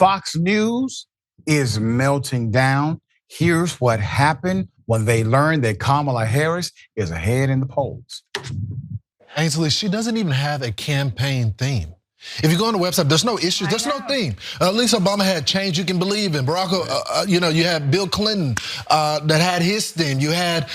Fox News is melting down. Here's what happened when they learned that Kamala Harris is ahead in the polls. Ainsley, she doesn't even have a campaign theme. If you go on the website, there's no issues, there's no theme. At least Obama had change you can believe in. Barack, you had Bill Clinton that had his theme. You had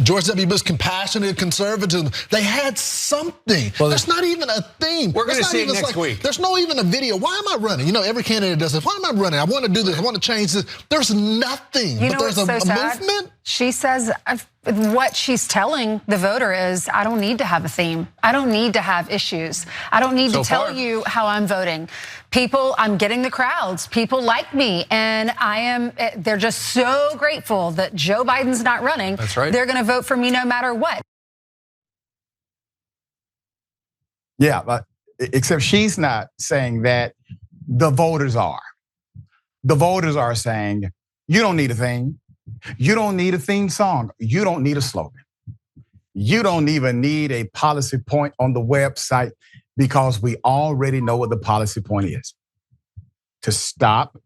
George W. Bush, compassionate conservatism. They had something. Well, that's not even a theme. We're going to see it next week. There's no even a video. Why am I running? Every candidate does this. Why am I running? I want to do this. I want to change this. There's nothing. But there's a movement. She says what she's telling the voter is, I don't need to have a theme. I don't need to have issues. I don't need to tell you how I'm voting. People, I'm getting the crowds. People like me, and they're just so grateful that Joe Biden's not running. That's right. They're going to vote for me no matter what. Yeah, but except she's not saying that. The voters are. The voters are saying, you don't need a theme. You don't need a theme song. You don't need a slogan. You don't even need a policy point on the website, because we already know what the policy point is: to stop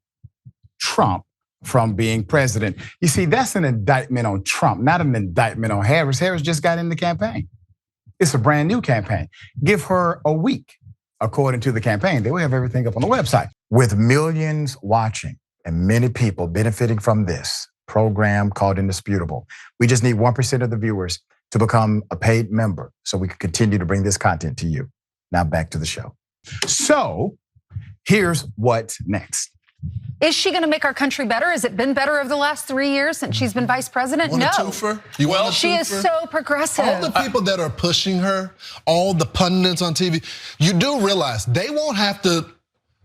Trump from being president. You see, that's an indictment on Trump, not an indictment on Harris. Harris just got in the campaign. It's a brand new campaign. Give her a week, according to the campaign. They will have everything up on the website. With millions watching and many people benefiting from this program called Indisputable, we just need 1% of the viewers to become a paid member so we can continue to bring this content to you. Now back to the show. So here's what's next. Is she going to make our country better? Has it been better over the last 3 years since she's been vice president? Want No. a twofer? She is so progressive. All the people that are pushing her, all the pundits on TV, you do realize they won't have to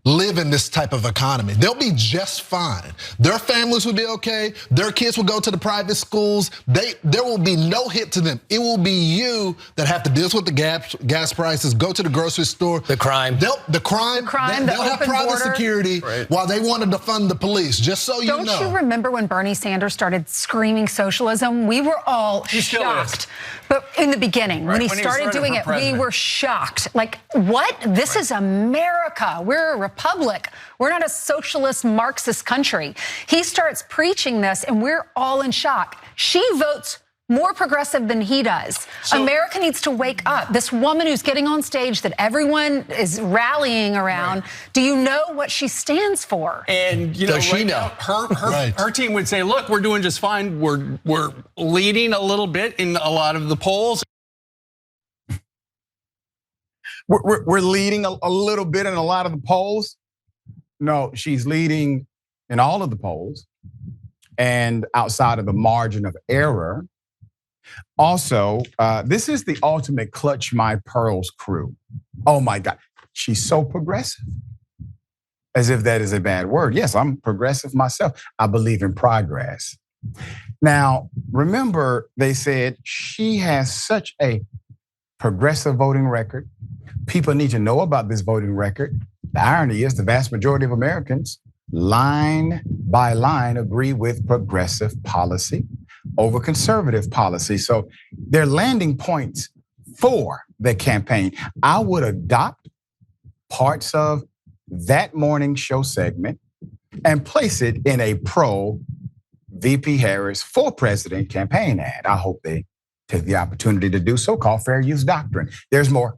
live in this type of economy. They'll be just fine. Their families will be okay. Their kids will go to the private schools. There will be no hit to them. It will be you that have to deal with the gas prices, go to the grocery store. The crime. They'll have private security while they wanted to fund the police, just so you know. Don't you remember when Bernie Sanders started screaming socialism? We were all shocked. But in the beginning, when he started doing it, we were shocked. Like, what? This is America. We're a republic. We're not a socialist Marxist country. He starts preaching this and we're all in shock. She votes more progressive than he does. America needs to wake up. This woman who's getting on stage that everyone is rallying around, do you know what she stands for? And does she know? Her team would say, look, we're doing just fine. We're leading a little bit in a lot of the polls. We're leading a little bit in a lot of the polls. No, she's leading in all of the polls and outside of the margin of error. Also, this is the ultimate clutch my pearls crew. Oh my God, she's so progressive. As if that is a bad word. Yes, I'm progressive myself. I believe in progress. Now, remember they said she has such a progressive voting record. People need to know about this voting record. The irony is the vast majority of Americans, line by line, agree with progressive policy over conservative policy. So they're landing points for the campaign. I would adopt parts of that morning show segment and place it in a pro VP Harris for president campaign ad. I hope they take the opportunity to do so, called fair use doctrine. There's more.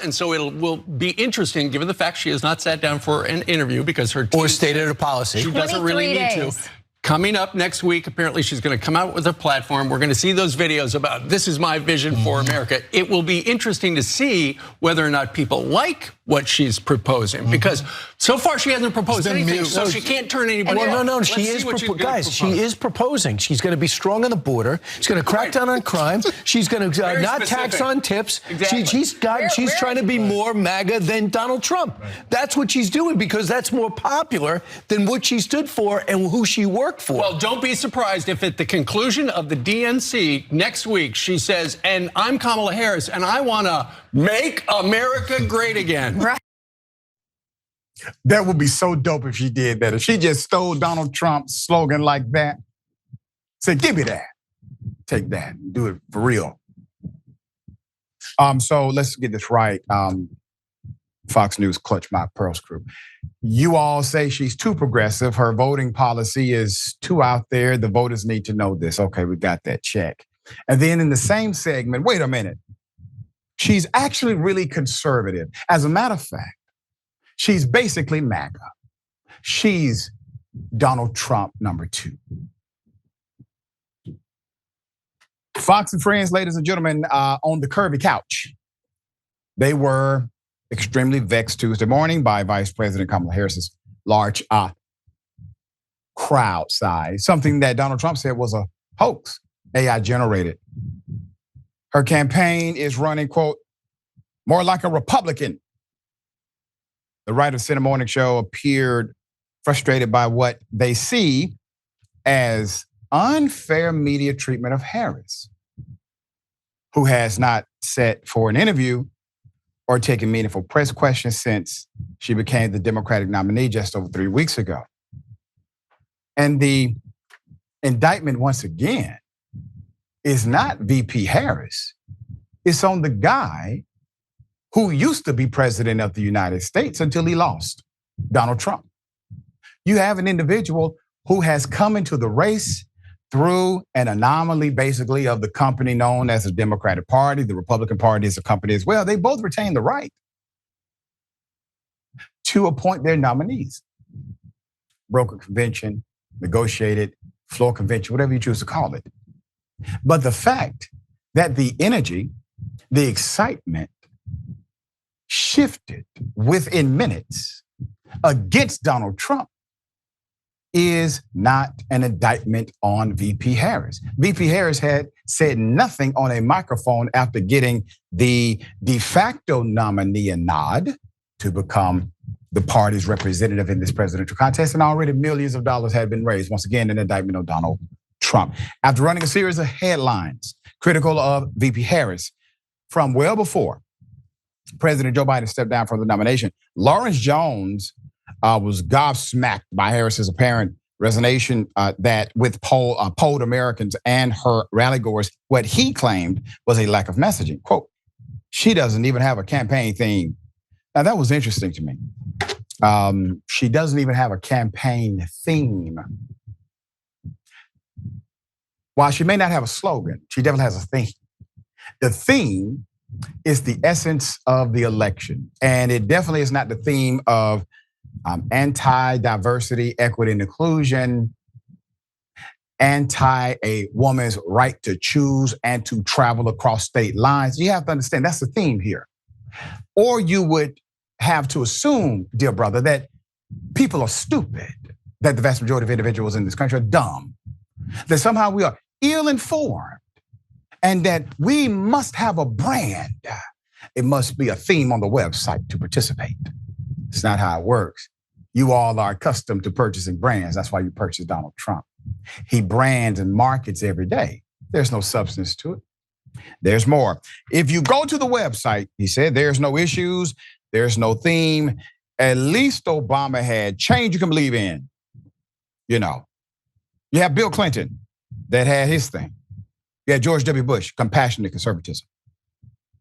And so it will be interesting, given the fact she has not sat down for an interview because her team or stated a policy. She doesn't really need to. Coming up next week, apparently she's going to come out with a platform. We're going to see those videos about this is my vision for America. It will be interesting to see whether or not people like what she's proposing, because so far she hasn't proposed anything, so she can't turn anybody off. No, she is, guys, she is proposing. She's going to be strong on the border. She's going to crack down on crime. She's going to not tax on tips. Exactly. She's trying to be more MAGA than Donald Trump. That's what she's doing, because that's more popular than what she stood for and who she worked for. Well, don't be surprised if at the conclusion of the DNC next week, she says, and I'm Kamala Harris, and I want to make America great again. Right. That would be so dope if she did that. If she just stole Donald Trump's slogan like that, say, give me that. Take that, do it for real. So let's get this right. Fox News Clutch My Pearls crew. You all say she's too progressive. Her voting policy is too out there. The voters need to know this. Okay, we got that check. And then in the same segment, wait a minute. She's actually really conservative. As a matter of fact, she's basically MAGA. She's Donald Trump #2. Fox and Friends, ladies and gentlemen, on the curvy couch. They were extremely vexed Tuesday morning by Vice President Kamala Harris's large crowd size, something that Donald Trump said was a hoax, AI generated. Her campaign is running, quote, more like a Republican. The writer Center Morning Show appeared frustrated by what they see as unfair media treatment of Harris, who has not sat for an interview or taken meaningful press questions since she became the Democratic nominee just over 3 weeks ago. And the indictment, once again, is not VP Harris. It's on the guy who used to be president of the United States until he lost, Donald Trump. You have an individual who has come into the race through an anomaly, basically, of the company known as the Democratic Party. The Republican Party is a company as well. They both retain the right to appoint their nominees. Broker convention, negotiated, floor convention, whatever you choose to call it. But the fact that the energy, the excitement shifted within minutes against Donald Trump is not an indictment on VP Harris. VP Harris had said nothing on a microphone after getting the de facto nominee a nod to become the party's representative in this presidential contest, and already millions of dollars had been raised. Once again, an indictment of Donald Trump. After running a series of headlines critical of VP Harris from well before President Joe Biden stepped down from the nomination, Lawrence Jones was gobsmacked by Harris's apparent resonation that with polled Americans and her rallygoers, what he claimed was a lack of messaging. Quote, she doesn't even have a campaign theme. Now that was interesting to me. She doesn't even have a campaign theme. While she may not have a slogan, she definitely has a theme. The theme is the essence of the election. And it definitely is not the theme of anti-diversity, equity, and inclusion, anti a woman's right to choose and to travel across state lines. You have to understand that's the theme here. Or you would have to assume, dear brother, that people are stupid, that the vast majority of individuals in this country are dumb, that somehow we are ill-informed, and that we must have a brand. It must be a theme on the website to participate. It's not how it works. You all are accustomed to purchasing brands. That's why you purchase Donald Trump. He brands and markets every day. There's no substance to it. There's more. If you go to the website, he said, there's no issues, there's no theme. At least Obama had change you can believe in. You know, you have Bill Clinton that had his thing. You had George W. Bush, compassionate conservatism.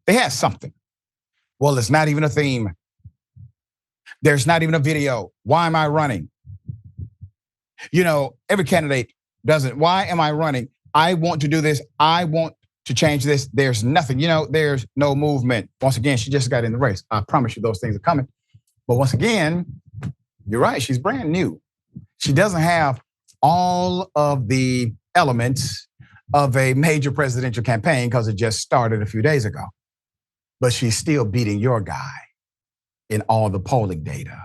They had something. Well, it's not even a theme. There's not even a video. Why am I running? You know, every candidate doesn't. Why am I running? I want to do this. I want to change this. There's nothing. You know, there's no movement. Once again, she just got in the race. I promise you those things are coming. But once again, you're right. She's brand new. She doesn't have all of the elements of a major presidential campaign because it just started a few days ago. But she's still beating your guy in all the polling data.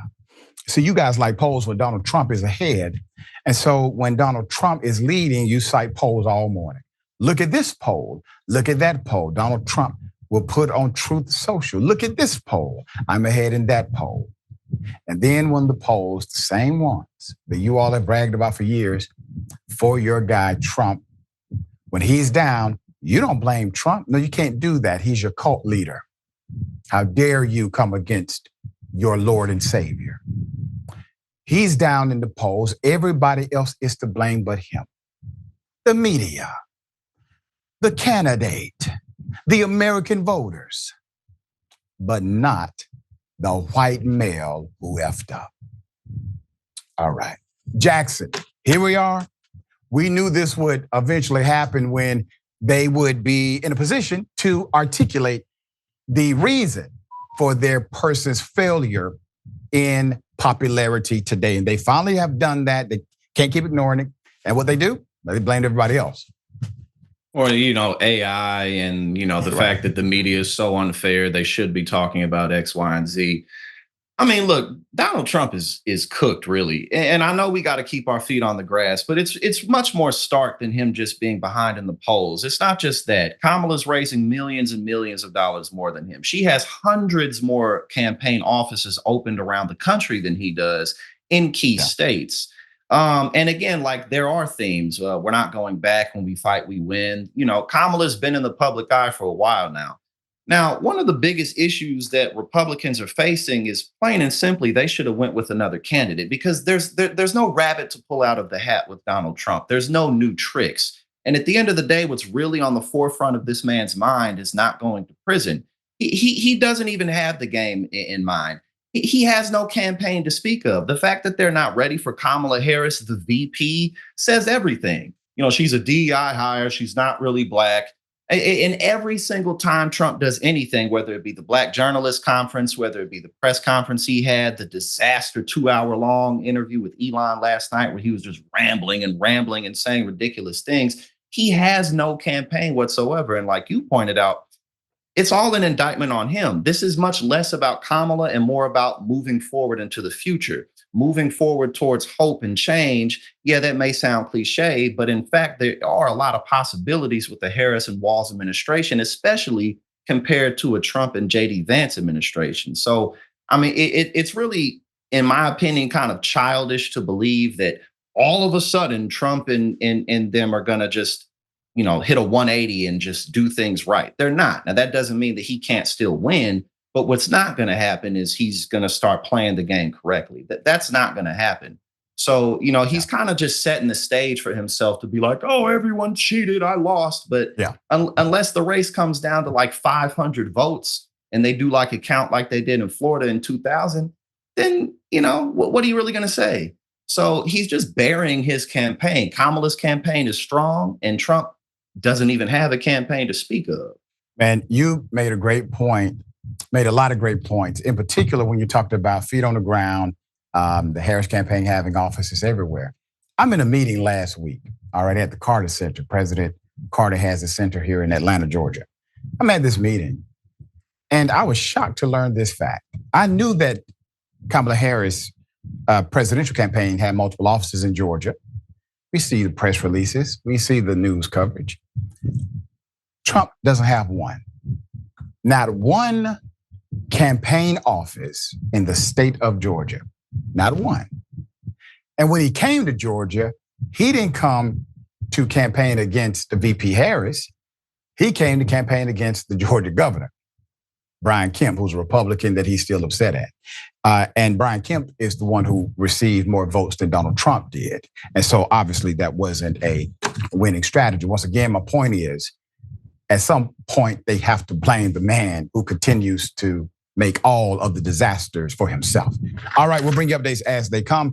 So you guys like polls when Donald Trump is ahead. And so when Donald Trump is leading, you cite polls all morning. Look at this poll. Look at that poll. Donald Trump will put on Truth Social. Look at this poll. I'm ahead in that poll. And then when the polls, the same ones that you all have bragged about for years, for your guy Trump, when he's down, you don't blame Trump. No, you can't do that. He's your cult leader. How dare you come against your Lord and Savior? He's down in the polls. Everybody else is to blame but him. The media, the candidate, the American voters, but not the white male who effed up. All right. Jackson, here we are. We knew this would eventually happen when they would be in a position to articulate the reason for their person's failure in popularity today. And they finally have done that. They can't keep ignoring it. And what they do, they blame everybody else. Or, AI and, the fact that the media is so unfair, they should be talking about X, Y, and Z. I mean, look, Donald Trump is cooked, really. And I know we got to keep our feet on the grass, but it's much more stark than him just being behind in the polls. It's not just that. Kamala's raising millions and millions of dollars more than him. She has hundreds more campaign offices opened around the country than he does in key states. And again, like there are themes. We're not going back. When we fight, we win. Kamala's been in the public eye for a while now. Now, one of the biggest issues that Republicans are facing is plain and simply they should have went with another candidate, because there's no rabbit to pull out of the hat with Donald Trump. There's no new tricks. And at the end of the day, what's really on the forefront of this man's mind is not going to prison. He doesn't even have the game in mind. He has no campaign to speak of. The fact that they're not ready for Kamala Harris, the VP, says everything. She's a DEI hire. She's not really black. And every single time Trump does anything, whether it be the Black Journalist Conference, whether it be the press conference he had, the disaster 2-hour-long interview with Elon last night, where he was just rambling and saying ridiculous things, he has no campaign whatsoever. And like you pointed out, it's all an indictment on him. This is much less about Kamala and more about moving forward into the future, moving forward towards hope and change. Yeah, that may sound cliche, but in fact, there are a lot of possibilities with the Harris and Walz administration, especially compared to a Trump and J.D. Vance administration. So, I mean, it's really, in my opinion, kind of childish to believe that all of a sudden Trump and them are going to just hit a 180 and just do things right. They're not. Now, that doesn't mean that he can't still win, but what's not going to happen is he's going to start playing the game correctly. That's not going to happen. So, he's kind of just setting the stage for himself to be like, oh, everyone cheated, I lost. But unless the race comes down to like 500 votes and they do like a count like they did in Florida in 2000, then, what are you really going to say? So he's just burying his campaign. Kamala's campaign is strong, and Trump doesn't even have a campaign to speak of. Man, you made a great point, made a lot of great points, in particular when you talked about feet on the ground, the Harris campaign having offices everywhere. I'm in a meeting last week, already at the Carter Center. President Carter has a center here in Atlanta, Georgia. I'm at this meeting, and I was shocked to learn this fact. I knew that Kamala Harris' presidential campaign had multiple offices in Georgia. We see the press releases. We see the news coverage. Trump doesn't have one. Not one campaign office in the state of Georgia. Not one. And when he came to Georgia, he didn't come to campaign against the VP Harris. He came to campaign against the Georgia governor, Brian Kemp, who's a Republican that he's still upset at. And Brian Kemp is the one who received more votes than Donald Trump did. And so obviously that wasn't a winning strategy. Once again, my point is, at some point they have to blame the man who continues to make all of the disasters for himself. All right, we'll bring you updates as they come.